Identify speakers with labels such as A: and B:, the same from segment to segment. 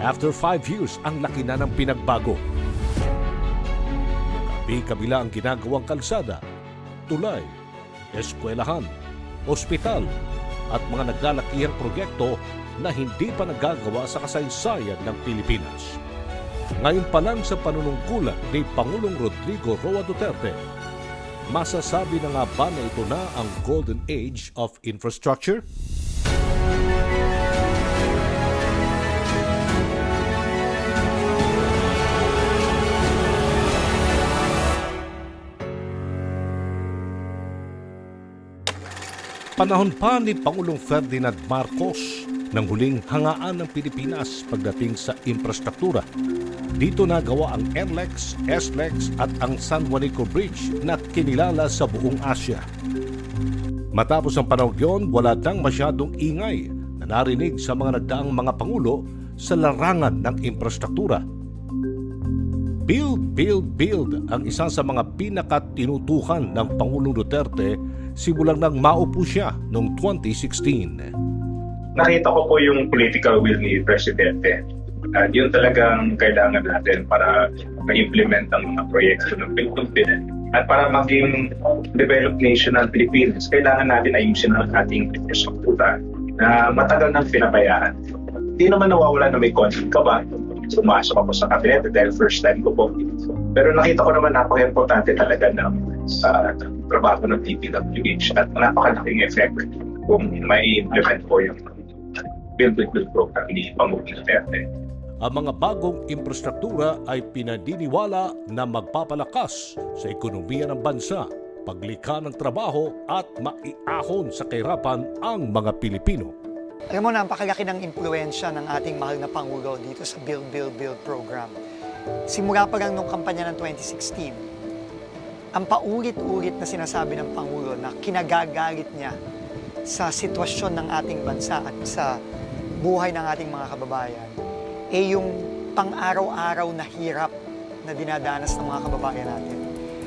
A: After 5 years, ang laki na ng pinagbago. Kabila ang ginagawang kalsada, tulay, eskwelahan, ospital, at mga naglalakihang proyekto na hindi pa nagagawa sa kasaysayan ng Pilipinas. Ngayon pa lang sa panunungkulan ni Pangulong Rodrigo Roa Duterte, masasabi na nga ba na ito na ang golden age of infrastructure? Panahon pa ni Pangulong Ferdinand Marcos nang huling hangaan ng Pilipinas pagdating sa infrastruktura. Dito nagawa ang NLEX, SLEX at ang San Juanico Bridge na kinilala sa buong Asia. Matapos ang panahon yun, wala nang masyadong ingay na narinig sa mga nagdaang mga pangulo sa larangan ng infrastruktura. Build, build, build ang isa sa mga pinakatinutukan ng Pangulong Duterte simulang nang maupo siya noong 2016.
B: Nakita ko po yung political will ni Presidente. Yun talagang kailangan natin para ma-implement ang mga proyekto ng Philippine. At para maging developed nation ng Pilipinas, kailangan natin ayusin ang ating infrastruktura na matagal nang pinabayaan. Hindi naman nawawala na may konting kaba. Sumasok ako sa kabinete dahil first time ko po. Pero nakita ko naman napaka-importante talaga ng trabaho ng DPWH at napakalaking effect kung may implement po yung Build program ni Pangulong Duterte.
A: Ang mga bagong infrastruktura ay pinadiniwala na magpapalakas sa ekonomiya ng bansa, paglikha ng trabaho at maiahon sa kahirapan ang mga Pilipino.
C: Alam mo, napakalaki ng impluensya ng ating mahal na Pangulo dito sa Build program. Simula pa lang nung kampanya ng 2016, ang paulit-ulit na sinasabi ng Pangulo na kinagagalit niya sa sitwasyon ng ating bansa at sa buhay ng ating mga kababayan, yung pang-araw-araw na hirap na dinadanas ng mga kababayan natin.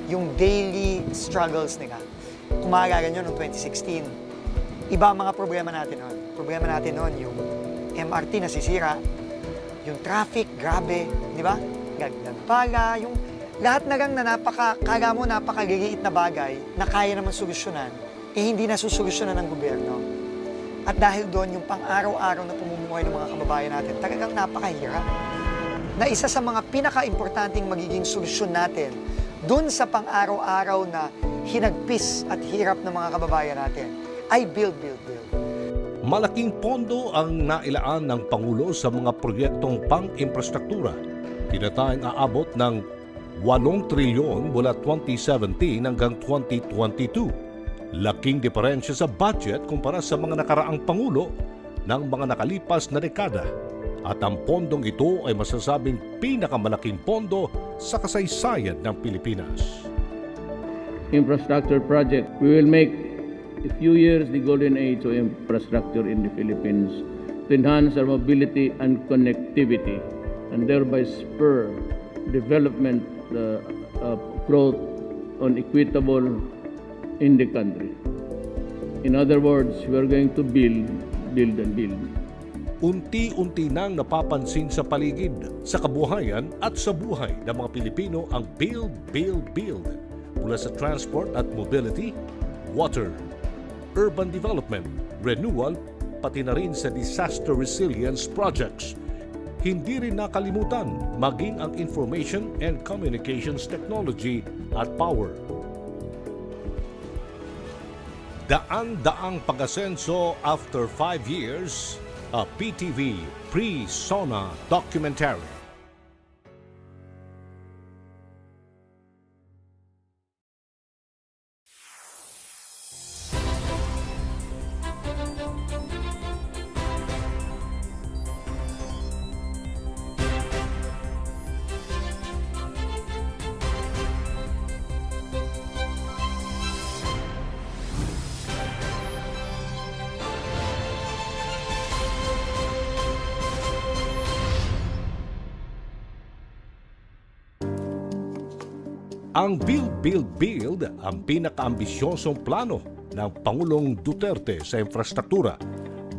C: Yung daily struggles nila. Kung maalala nyo, noong 2016, iba ang mga problema natin noon. Problema natin noon, yung MRT nasisira, yung traffic, grabe, di ba? Gagdag pala, yung lahat na lang na kala mo napakaliliit na bagay na kaya naman solusyonan, hindi nasusolusyonan ng gobyerno. At dahil doon, yung pang-araw-araw na pumumuhay ng mga kababayan natin, talagang napakahirap. Na isa sa mga pinaka-importanting magiging solusyon natin doon sa pang-araw-araw na hinagpis at hirap ng mga kababayan natin ay build.
A: Malaking pondo ang nailaan ng Pangulo sa mga proyektong pang-infrastruktura. Tinatayang aabot ng 8 trilyon mula 2017 hanggang 2022. Laking diferensya sa budget kumpara sa mga nakaraang Pangulo ng mga nakalipas na dekada. At ang pondong ito ay masasabing pinakamalaking pondo sa kasaysayan ng Pilipinas.
D: Infrastructure project. We will make a few years the golden age of infrastructure in the Philippines to enhance our mobility and connectivity and thereby spur development growth on equitable in the country. In other words, we are going to build.
A: Unti-unti nang napapansin sa paligid, sa kabuhayan at sa buhay ng mga Pilipino ang build. Mula sa transport at mobility, water, urban development, renewal, pati na rin sa disaster resilience projects. Hindi rin nakalimutan maging ang information and communications technology at power. Daan-daang pag-asenso after 5 years, a PTV pre-SONA documentary. Ang Build, ang pinakaambisyosong plano ng Pangulong Duterte sa infrastruktura.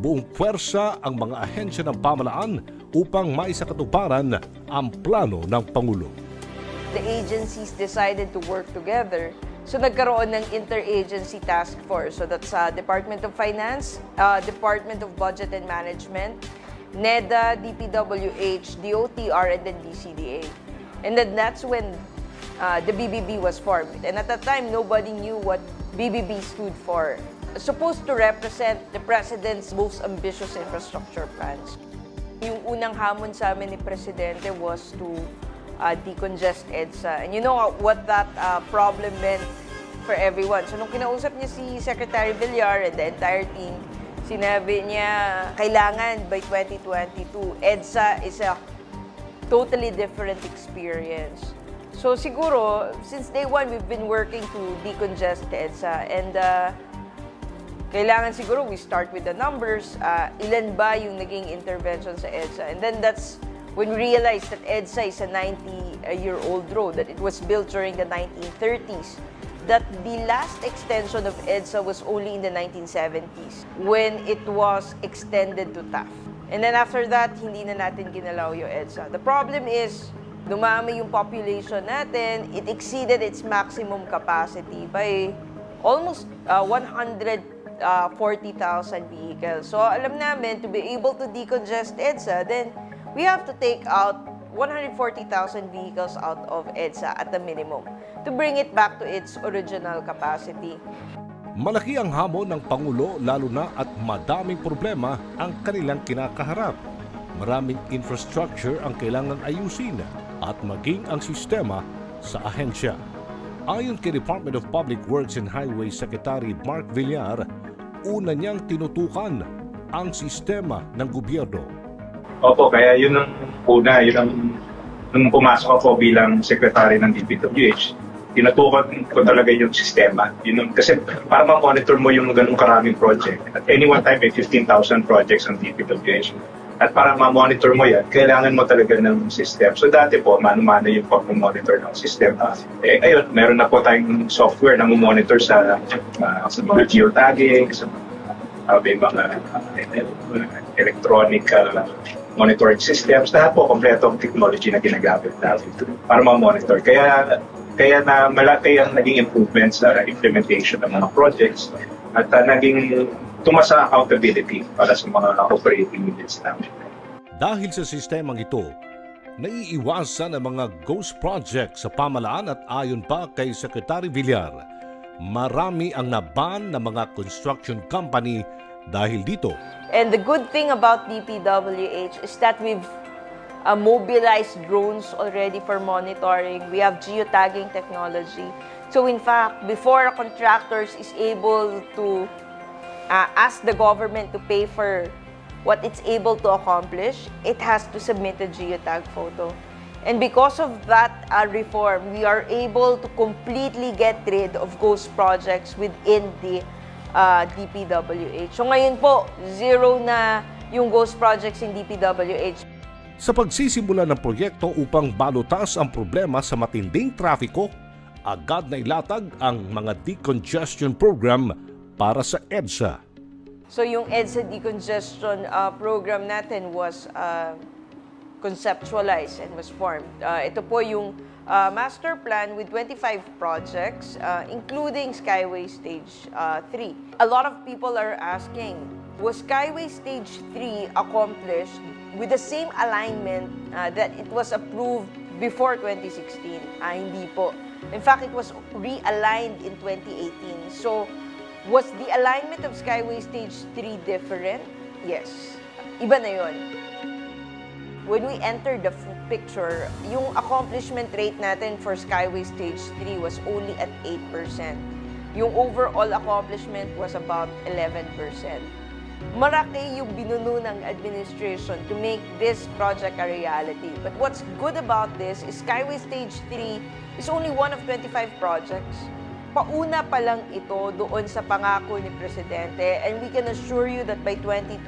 A: buong puwersa ang mga ahensya ng pamahalaan upang maisakatuparan ang plano ng Pangulo.
E: The agencies decided to work together. So nagkaroon ng interagency task force. So that's Department of Finance, Department of Budget and Management, NEDA, DPWH, DOTR, and then DCDA. And then that's when the BBB was formed. And at that time, nobody knew what BBB stood for. Supposed to represent the President's most ambitious infrastructure plans. Yung unang hamon sa amin ni Presidente was to decongest EDSA. And you know what that problem meant for everyone. So nung kinausap niya si Secretary Villar and the entire team, sinabi niya kailangan by 2022, EDSA is a totally different experience. So siguro, since day one, we've been working to decongest EDSA and kailangan siguro we start with the numbers. Ilan ba yung naging intervention sa EDSA? And then that's when we realized that EDSA is a 90-year-old road, that it was built during the 1930s, that the last extension of EDSA was only in the 1970s when it was extended to TAF. And then after that, hindi na natin ginalaw yung EDSA. The problem is, dumami yung population natin, it exceeded its maximum capacity by almost 140,000 vehicles. So alam namin, to be able to decongest EDSA, then we have to take out 140,000 vehicles out of EDSA at the minimum to bring it back to its original capacity.
A: Malaki ang hamon ng Pangulo lalo na at madaming problema ang kanilang kinakaharap. Maraming infrastructure ang kailangan ayusin at maging ang sistema sa ahensya. Ayon kay Department of Public Works and Highways Secretary Mark Villar, una niyang tinutukan ang sistema ng gobyerno.
B: Opo, kaya yun ang una, yun ang nung pumasok ako bilang secretary ng DPWH, tinutukan ko talaga yung sistema. Kasi para ma-monitor mo yung ganung karaming project. At any one time, may 15,000 projects ang DPWH. At para ma-monitor mo yan, kailangan mo talaga ng system. So dati po, mano-mano yung pag-monitor ng system. Ngayon, meron na po tayong software na monitor sa mga geotagging, sa mga electronic monitoring systems. Lahat po, kompletong technology na ginagamit natin para ma-monitor. Kaya na malaki ang naging improvements sa implementation ng mga projects at naging tumasa accountability para sa mga operating units namin.
A: Dahil sa sistemang ito, naiiwasan ang mga ghost projects sa pamahalaan at ayon pa kay Secretary Villar, marami ang naban ng mga construction company dahil dito.
E: And the good thing about DPWH is that we've mobilized drones already for monitoring. We have geotagging technology. So in fact, before a contractor is able to ask the government to pay for what it's able to accomplish, it has to submit a geotag photo. And because of that reform, we are able to completely get rid of ghost projects within the DPWH. So ngayon po, zero na yung ghost projects in DPWH.
A: Sa pagsisimula ng proyekto upang balutas ang problema sa matinding trafiko, agad na ilatag ang mga decongestion program para sa EDSA.
E: So yung EDSA decongestion program natin was conceptualized and was formed. Ito po yung master plan with 25 projects, including Skyway Stage 3. A lot of people are asking, was Skyway Stage 3 accomplished with the same alignment that it was approved before 2016? Hindi po. In fact, it was realigned in 2018. So, was the alignment of Skyway Stage 3 different? Yes. Iba na yun. When we entered the picture, yung accomplishment rate natin for Skyway Stage 3 was only at 8%. Yung overall accomplishment was about 11%. Maraki yung binuno ng administration to make this project a reality. But what's good about this is Skyway Stage 3 is only one of 25 projects. Pauna pa lang ito doon sa pangako ni Presidente, and we can assure you that by 2022,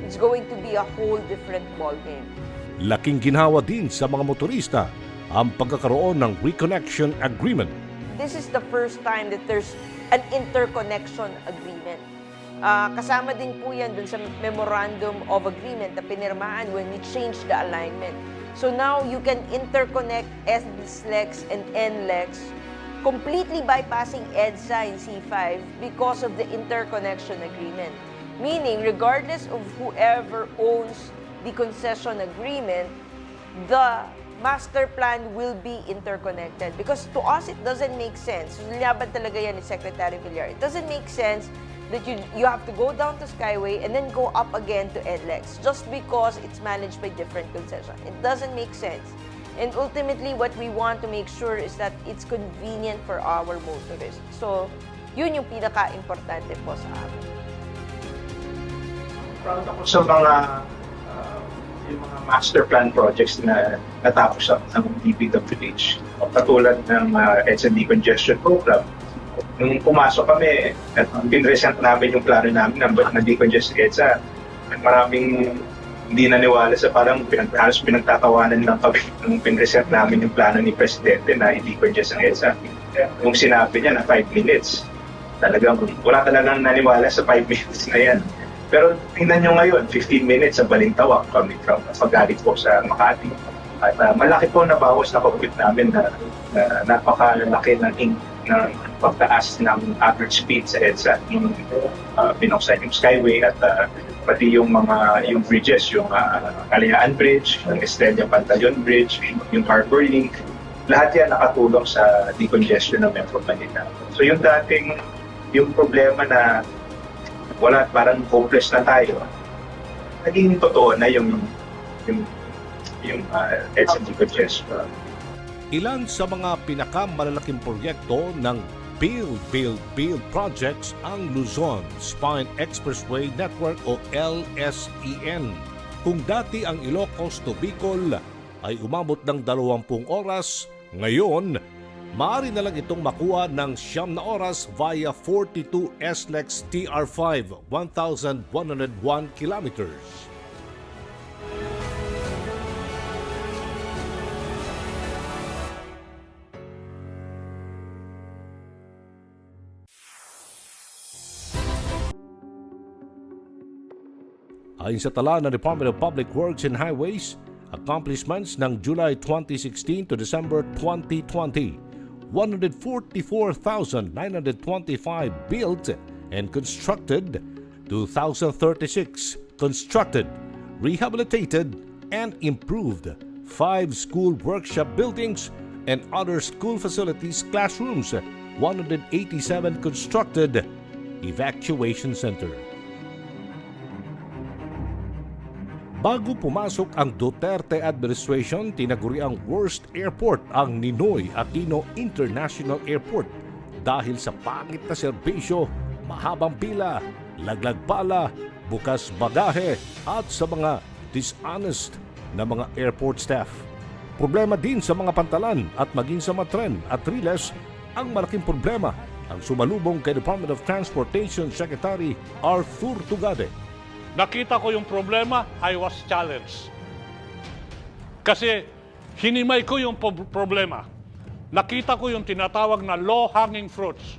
E: it's going to be a whole different ballgame.
A: Laking ginhawa din sa mga motorista ang pagkakaroon ng reconnection agreement.
E: This is the first time that there's an interconnection agreement. Kasama din po yan dun sa Memorandum of Agreement na pinirmahan when we changed the alignment. So now you can interconnect SLEX and NLEX, completely bypassing EDSA and C5 because of the interconnection agreement. Meaning, regardless of whoever owns the concession agreement, the master plan will be interconnected. Because to us, it doesn't make sense. Laban talaga yan ni Secretary Villar. It doesn't make sense that you have to go down to Skyway and then go up again to EDLEX just because it's managed by different concession. It doesn't make sense. And ultimately, what we want to make sure is that it's convenient for our motorists. So, yun yung pinaka-importante po sa amin.
B: Proud ako sa mga yung mga master plan projects na natapos ng DPWH. Katulad ng EDSA Decongestion Program. Nung pumasok kami, at pinresent namin yung plano namin na decongest EDSA. Maraming hindi naniwala sa parang halos pinagtatawanan lang kami nung pinresent namin yung plano ni Presidente na i-decongest ang EDSA. Nung sinabi niya na 5 minutes, talagang wala talagang naniwala sa 5 minutes na yan. Pero tingnan nyo ngayon, 15 minutes sa Balintawak kami from pagalit po sa Makati. At malaki po na bawas na compute namin na napakalaki ng pagtaas ng average speed sa EDSA yung binuksan yung Skyway at pati yung bridges, yung Kalayaan Bridge, yung Estrella Pantayon Bridge, yung Harbor Link, lahat yan nakatulong sa decongestion ng Metro Manila. So yung dating yung problema na wala, parang hopeless na tayo, naging totoo na yung EDSA decongestion.
A: Ilan sa mga pinakamalalaking proyekto ng Build projects ang Luzon Spine Expressway Network o LSEN. Kung dati ang Ilocos to Bicol ay umabot ng 20 oras, ngayon, maaari na lang itong makuha ng 9 na oras via 42 SLEX TR5, 1,101 kilometers. Ayon sa tala ng Department of Public Works and Highways, accomplishments ng July 2016 to December 2020, 144,925 built and constructed, 2,036 constructed, rehabilitated, and improved, 5 school workshop buildings and other school facilities, classrooms, 187 constructed, evacuation center. Bago pumasok ang Duterte administration, tinaguri ang worst airport ang Ninoy Aquino International Airport dahil sa pangit na serbisyo, mahabang pila, laglag pala, bukas bagahe at sa mga dishonest na mga airport staff. Problema din sa mga pantalan at maging sa mga tren at riles ang malaking problema ang sumalubong kay Department of Transportation Secretary Arthur Tugade.
F: Nakita ko yung problema, I was challenged. Kasi hinimay ko yung problema. Nakita ko yung tinatawag na low-hanging fruits.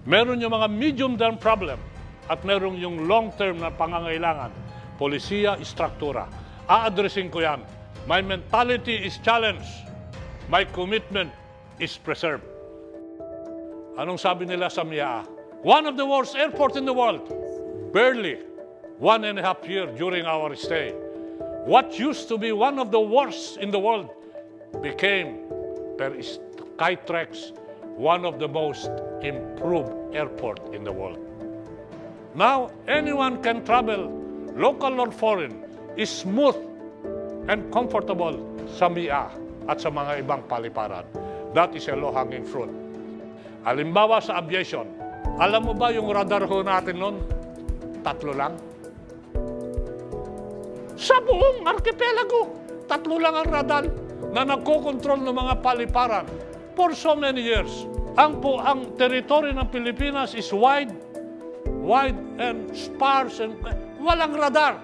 F: Meron yung mga medium-term problem at meron yung long-term na pangangailangan. Polisiya, istruktura. A-addressing ko yan. My mentality is challenged. My commitment is preserved. Anong sabi nila sa MIA? One of the worst airports in the world. Barely 1.5 years during our stay. What used to be one of the worst in the world became, per Skytrax, one of the most improved airport in the world. Now, anyone can travel, local or foreign, is smooth and comfortable sa MIA at sa mga ibang paliparan. That is a low-hanging fruit. Halimbawa sa aviation, alam mo ba yung radar ho natin noon? 3 lang. Sa buong archipelago, 3 lang ang radar na nagkokontrol ng mga paliparan for so many years. Ang teritoryo ng Pilipinas is wide and sparse and walang radar.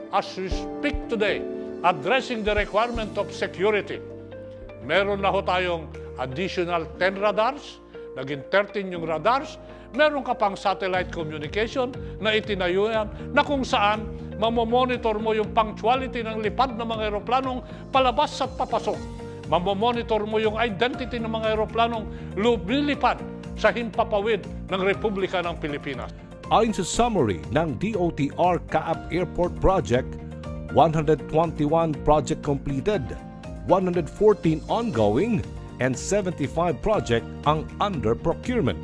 F: As we speak today, addressing the requirement of security, meron na ho tayong additional 10 radars, naging 13 yung radars, meron ka pang satellite communication na itinayo yan, na kung saan mamomonitor mo yung punctuality ng lipad ng mga aeroplanong palabas at papasok. Mamomonitor mo yung identity ng mga aeroplanong lumilipad sa himpapawid ng Republika ng Pilipinas.
A: Ayon sa summary ng DOTR Kaap Airport Project, 121 project completed, 114 ongoing, and 75 project ang under procurement.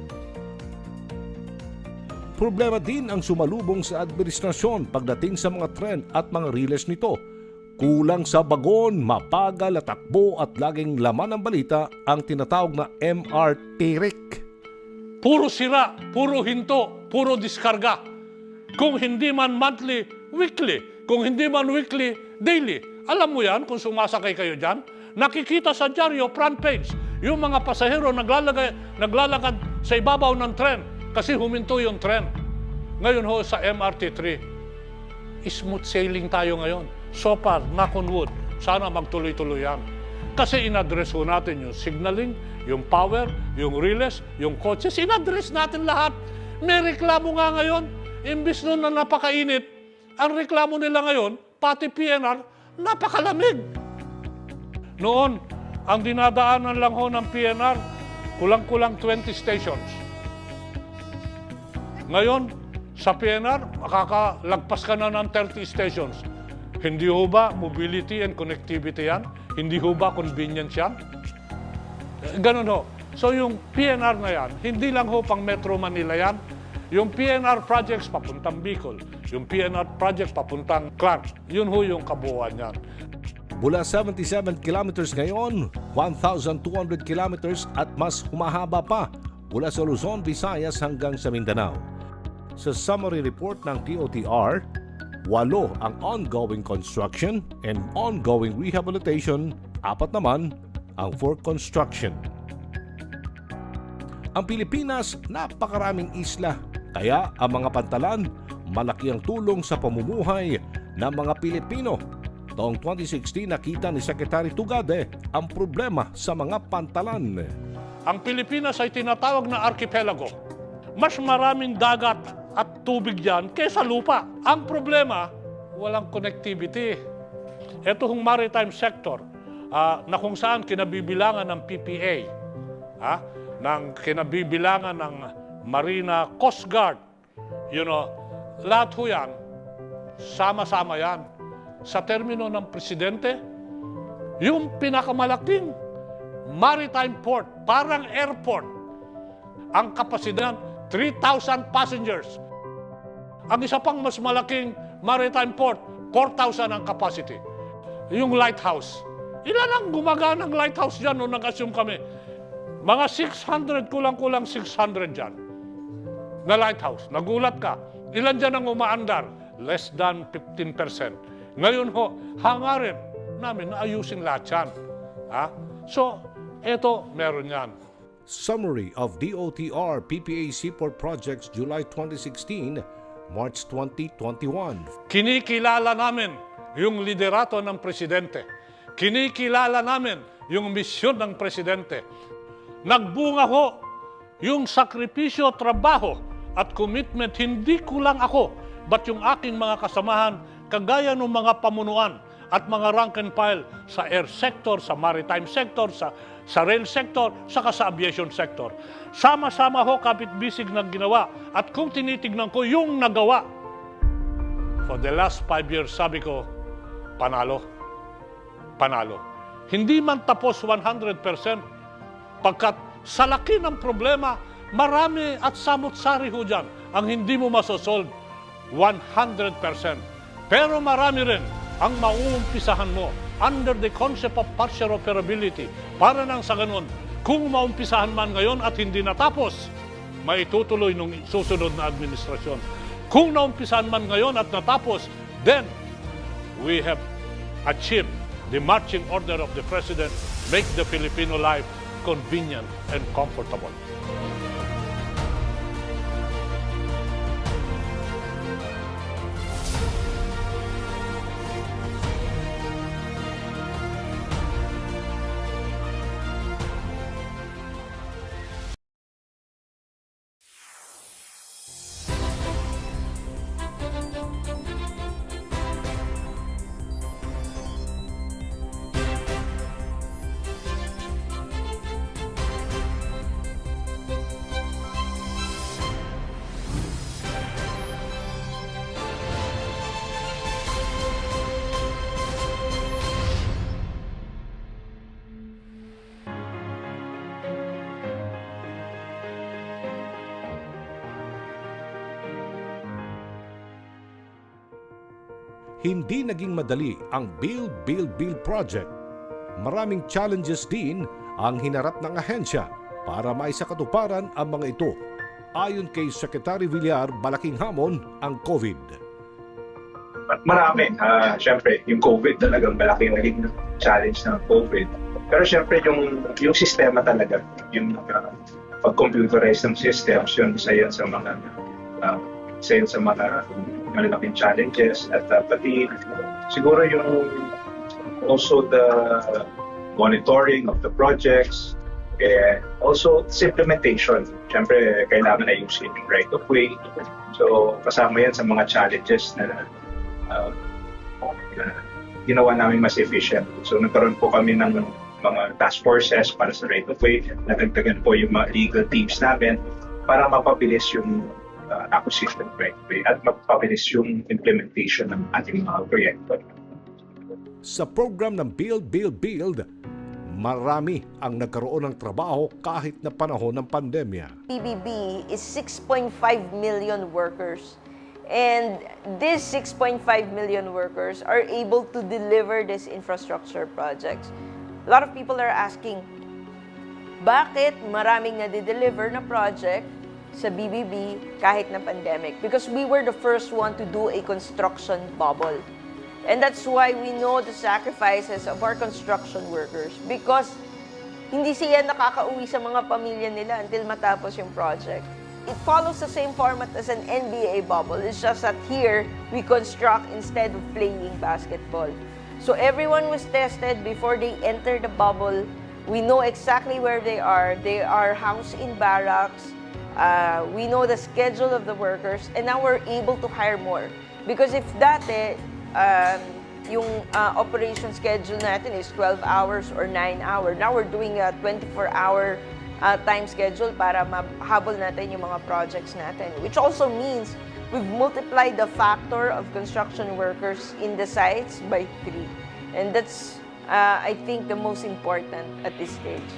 A: Problema din ang sumalubong sa administrasyon pagdating sa mga tren at mga riles nito. Kulang sa bagon, mabagal at takbo at laging laman ng balita ang tinatawag na MRT RIC.
F: Puro sira, puro hinto, puro diskarga. Kung hindi man monthly, weekly. Kung hindi man weekly, daily. Alam mo yan kung sumasakay kayo dyan? Nakikita sa dyaryo, front page, yung mga pasahero naglalakad sa ibabaw ng tren kasi huminto yung tren. Ngayon ho sa MRT3, smooth sailing tayo ngayon. So far, knock on wood, sana magtuloy-tuloy yan. Kasi in-address ho natin yung signaling, yung power, yung relays, yung coaches, in-address natin lahat. May reklamo nga ngayon, imbis nun na napakainit, ang reklamo nila ngayon, pati PNR, napakalamig. Noon, ang dinadaanan lang ho ng PNR, kulang-kulang 20 stations. Ngayon, sa PNR, makakalagpas ka na ng 30 stations. Hindi ho ba mobility and connectivity yan? Hindi ho ba convenience yan? Ganun ho. So yung PNR na yan, hindi lang ho pang Metro Manila yan. Yung PNR projects papuntang Bicol, yung PNR projects papuntang Clark, yun ho yung kabuuan yan.
A: Mula 77 kilometers ngayon, 1,200 kilometers at mas humahaba pa mula sa Luzon, Visayas hanggang sa Mindanao. Sa summary report ng DOTR, 8 ang ongoing construction and ongoing rehabilitation, 4 naman ang for construction. Ang Pilipinas, napakaraming isla, kaya ang mga pantalan, malaki ang tulong sa pamumuhay ng mga Pilipino. Taong 2016, nakita ni Secretary Tugade ang problema sa mga pantalan.
F: Ang Pilipinas ay tinatawag na archipelago. Mas maraming dagat at tubig dyan kaysa lupa. Ang problema, walang connectivity. Ito hong maritime sector na kung saan kinabibilangan ng PPA, ng kinabibilangan ng Marina Coast Guard, lahat ho yan, sama-sama yan. Sa termino ng presidente, yung pinakamalaking maritime port, parang airport, ang kapasidad 3,000 passengers. Ang isa pang mas malaking maritime port, 4,000 ang capacity. Yung lighthouse. Ilan ang gumaganang lighthouse dyan nung nag-assume kami? Mga 600, kulang-kulang 600 dyan na lighthouse. Nagulat ka. Ilan dyan ang umaandar? Less than 15%. Ngayon ho, hangarin namin na ayusin lahat yan. So, eto, meron yan.
A: Summary of DOTR PPA Seaport Projects July 2016, March 2021.
F: Kinikilala namin yung liderato ng presidente. Kinikilala namin yung misyon ng presidente. Nagbunga ho yung sakripisyo, trabaho at commitment, hindi ko lang ako, but yung aking mga kasamahan, kagaya ng mga pamunuan at mga rank and file sa air sector, sa maritime sector, sa rail sector, saka sa aviation sector. Sama-sama ho kapit-bisig ng ginawa. At kung tinitignan ko yung nagawa, for the last 5 years, sabi ko, panalo. Panalo. Hindi man tapos 100%, pagkat sa laki ng problema, marami at samot-sari ho dyan ang hindi mo masosolve 100%. Pero marami rin ang mauumpisahan mo under the concept of partial operability. Para nang sa ganun, kung maumpisahan man ngayon at hindi natapos, maitutuloy ng susunod na administrasyon. Kung naumpisahan man ngayon at natapos, then we have achieved the marching order of the President, make the Filipino life convenient and comfortable.
A: hindi naging madali ang Build, Build, Build project. Maraming challenges din ang hinarap ng ahensya para maisakatuparan ang mga ito. Ayon kay Secretary Villar, malaking hamon ang COVID.
B: At marami. Siyempre, yung COVID talagang malaking naging challenge ng COVID. Pero siyempre, yung sistema talaga, yung pag-computerize ng systems, yun isa yan sa mga malaking challenges. At pati siguro yung also the monitoring of the projects, and also its implementation. Siyempre, kailangan na ayusin yung right of way. So, kasama yan sa mga challenges na ginawa namin mas efficient. So, nagkaroon po kami ng mga task forces para sa right of way. Nagdagdagan po yung mga legal teams namin para mapabilis yung acquisition of right of way at mapabilis yung implementation ng ating mga proyekto.
A: Sa program ng Build, Build, Build, marami ang nagkaroon ng trabaho kahit na panahon ng pandemya.
E: PBB is 6.5 million workers. And these 6.5 million workers are able to deliver these infrastructure projects. A lot of people are asking, bakit maraming nade-deliver na project sa BBB kahit na pandemic? Because we were the first one to do a construction bubble. And that's why we know the sacrifices of our construction workers. Because hindi sila nakakauwi sa mga pamilya nila until matapos yung project. It follows the same format as an NBA bubble. It's just that here, we construct instead of playing basketball. So everyone was tested before they enter the bubble. We know exactly where they are. They are housed in barracks. We know the schedule of the workers. And now we're able to hire more. Because if dati, yung operation schedule natin is 12 hours or 9 hours. Now we're doing a 24-hour time schedule para mahabol natin yung mga projects natin. Which also means we've multiplied the factor of construction workers in the sites by 3. And that's, I think, the most important at this stage.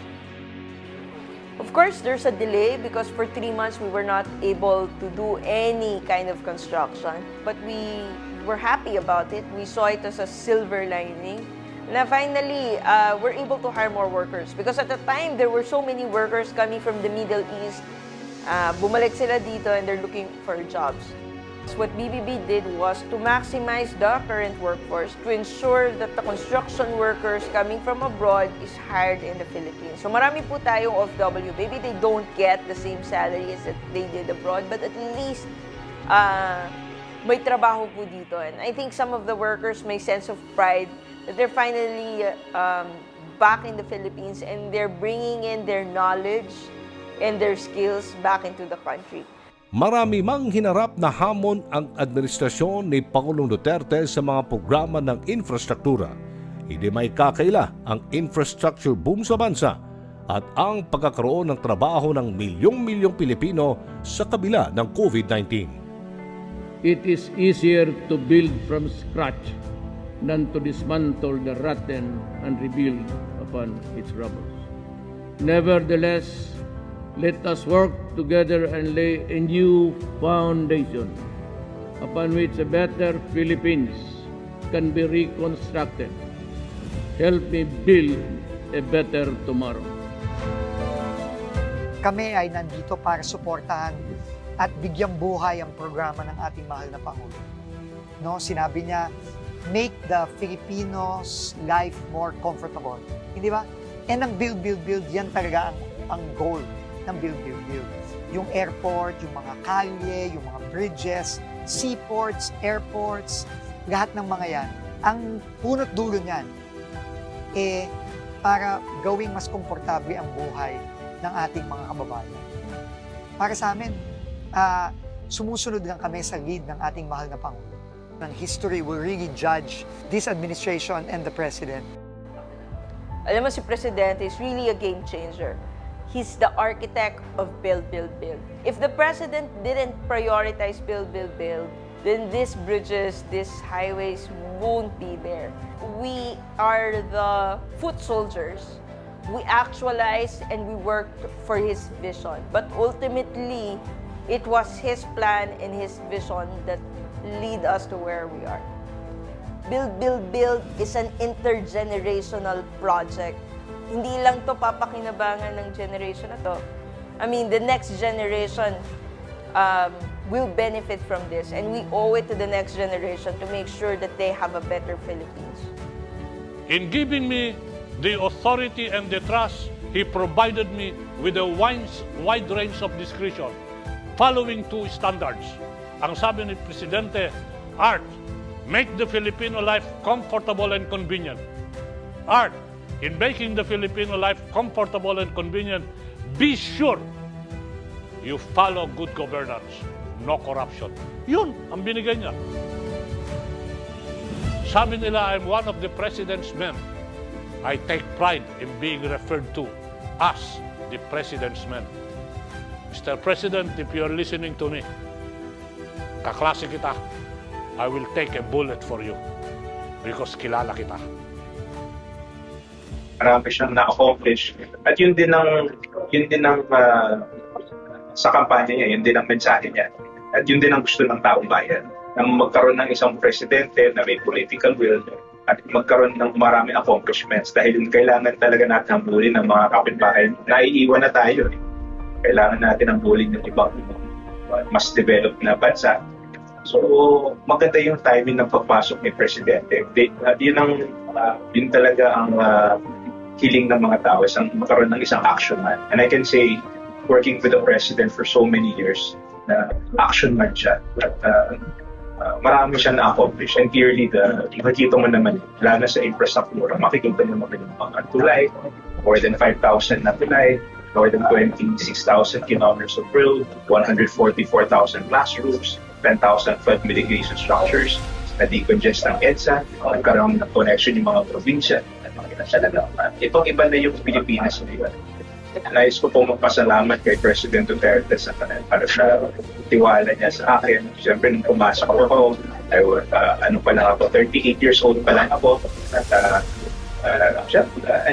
E: Of course, there's a delay because for 3 months we were not able to do any kind of construction. But we were happy about it. We saw it as a silver lining. Na finally, we're able to hire more workers. Because at the time, there were so many workers coming from the Middle East. Bumalik sila dito and they're looking for jobs. So what BBB did was to maximize the current workforce to ensure that the construction workers coming from abroad is hired in the Philippines. So marami po tayong OFW. Maybe they don't get the same salaries that they did abroad, but at least may trabaho po dito. And I think some of the workers may sense of pride that they're finally back in the Philippines and they're bringing in their knowledge and their skills back into the country.
A: Marami mang hinarap na hamon ang administrasyon ni Pangulong Duterte sa mga programa ng infrastruktura. Hindi may kakaila ang infrastructure boom sa bansa at ang pagkakaroon ng trabaho ng milyong-milyong Pilipino sa kabila ng COVID-19.
D: It is easier to build from scratch than to dismantle the rotten and rebuild upon its rubble. Nevertheless, let us work together and lay a new foundation upon which a better Philippines can be reconstructed. Help me build a better tomorrow.
C: Kami ay nandito para suportahan at bigyang buhay ang programa ng ating mahal na Pangulo. No, sinabi niya, make the Filipinos' life more comfortable. Hindi ba? And ang build, build, build, yan talaga ang goal ng build, build, build. Yung airport, yung mga kalye, yung mga bridges, seaports, airports, lahat ng mga yan. Ang punot dulo niyan, para gawing mas komportable ang buhay ng ating mga kababayan. Para sa amin, sumusunod lang kami sa lead ng ating mahal na Pangulo. Ng history will really judge this administration and the President.
E: Alam mo, si Presidente is really a game changer. He's the architect of build, build, build. If the President didn't prioritize build, build, build, then these bridges, these highways won't be there. We are the foot soldiers. We actualized and we worked for his vision. But ultimately, it was his plan and his vision that lead us to where we are. Build is an intergenerational project. Hindi lang to papakinabangan ng generation na to. I mean, the next generation will benefit from this, and we owe it to the next generation to make sure that they have a better Philippines.
F: In giving me the authority and the trust, He provided me with a wide range of discretion, following two standards. Ang sabi ni Presidente, Art, make the Filipino life comfortable and convenient. Art, in making the Filipino life comfortable and convenient, be sure you follow good governance, no corruption. Yun ang binigay niya. Sabi nila, I'm one of the President's men. I take pride in being referred to as the President's man. Mr. President, if you're listening to me, kaklase kita, I will take a bullet for you because kilala kita.
B: Marami siyang na-accomplish. At yun din ang sa kampanya niya, yun din ang mensahe niya. At yun din ang gusto ng taong bayan. Nang magkaroon ng isang presidente na may political will at magkaroon ng maraming accomplishments dahil kailangan talaga natin hambulin ng mga kapitbahay. Naiiwan na tayo. Kailangan natin hambulin ng ibang mas developed na bansa. So, maganda yung timing ng pagpasok ni Presidente. Yun talaga ang hiling ng mga tao, isang magkaroon ng isang action man. And I can say, working with the President for so many years, na action man siya. At marami siya na-accomplish. And clearly, makikita mo naman, lalo sa infrastructure, makikita mo naman yung mga tulay, more than 5,000 na tulay, more than 26,000 kilometers of road, 144,000 classrooms, 10,000 flood mitigation structures, na decongest ng EDSA, nagkaroon ng connection yung mga probinsya. Itong iba na yung Pilipinas. Nais ko pong magpasalamat kay President Duterte para sa tiwala niya sa akin. Siyempre, nung pumasok ako, pa lang ako, 38 years old pa lang ako. At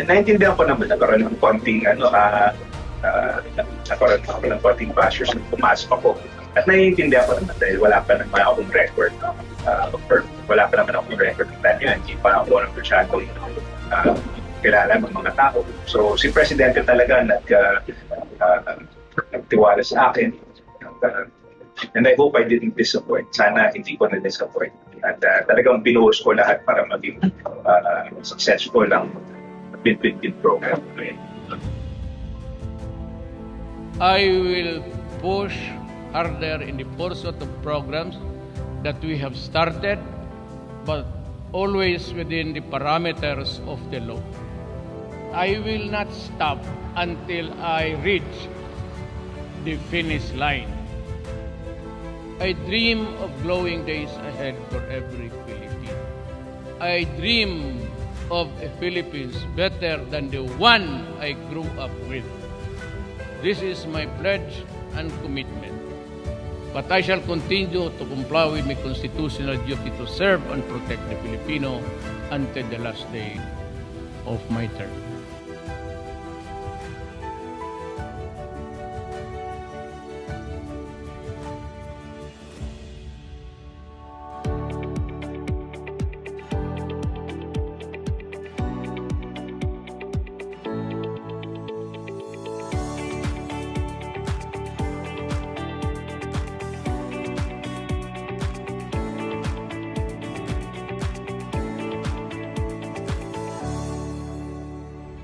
B: naintindihan ko naman, nagkaroon ng konting bashers nung pumasok ako. At naiintindihan ko naman dahil wala pa naman akong record. Wala pa naman akong record ng tanyo. Hindi pa ako ng masyadong kilala ng mga tao. So, si Presidente talaga nagtiwala sa akin. And I hope I didn't disappoint. Sana hindi ko na-disappoint. At talagang binuhos ko lahat para maging successful ang Bid program.
D: I will push harder in the pursuit of programs that we have started, but always within the parameters of the law. I will not stop until I reach the finish line. I dream of glowing days ahead for every Filipino. I dream of a Philippines better than the one I grew up with. This is my pledge and commitment. But I shall continue to comply with my constitutional duty to serve and protect the Filipino until the last day of my term.